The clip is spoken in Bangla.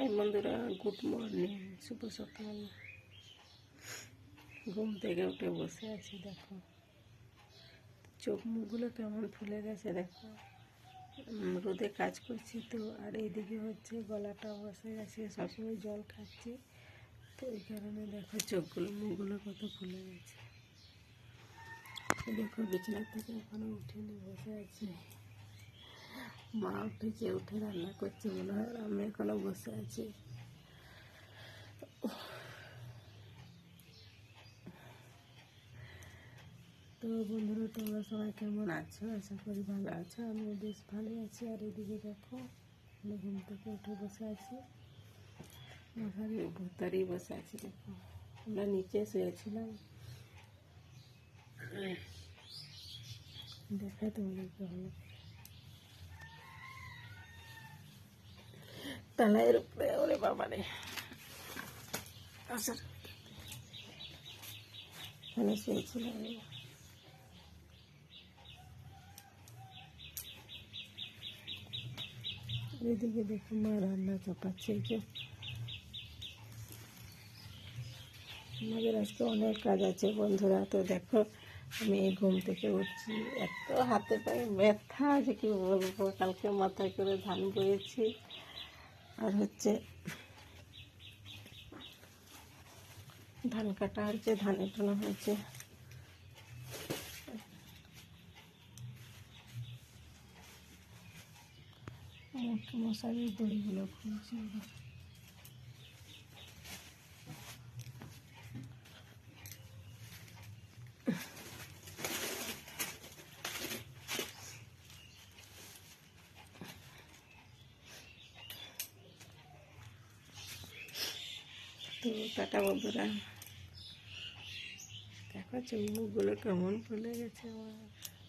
হাই বন্ধুরা, গুড মর্নিং, শুভ সকাল। ঘুম থেকে উঠে বসে আছি, দেখো চোখ মুখগুলো কেমন ফুলে গেছে। দেখো রোদে কাজ করছি তো, আর এইদিকে হচ্ছে গলাটা বসে গেছে, সবসময় জল খাচ্ছি তো এই কারণে দেখো চোখগুলো মুখগুলো কত ফুলে গেছে। দেখো বিছানা থেকে এখনো উঠিনি, বসে আছি। মা উঠেছে, উঠে রান্না করছে মনে হয়, আমি এখনো বসে আছি। তো বন্ধুরা, তোমরা সবাই কেমন আছো? আশা করি ভালো আছো। আমিও বেশ ভালো আছি। আর এদিকে দেখো আমি ঘুম থেকে উঠে বসে আছি, মাথার ভুতারেই বসে আছি। দেখো আমরা নিচে শুয়েছিলাম, দেখাই তোমাদেরকে হলো তালাইয়ের উপরে। ওরে বাবারে, আসার এখানে শুয়েছিলাম। এদিকে দেখো মা রান্না চাপাচ্ছে। যে আমাদের আজকে অনেক কাজ আছে বন্ধুরা। তো দেখো আমি এই ঘুম থেকে উঠছি, এত হাতে পায়ে ব্যথা যে কি বলবো। কালকে মাথায় করে ধান বয়েছি, আর হচ্ছে ধান কাটা হয়েছে, ধান এটানো হয়েছে। মশারির দড়িগুলো খুলছি। তো টাটা বন্ধুরা, দেখো চোখ মুখগুলো কেমন ফুলে গেছে আমার।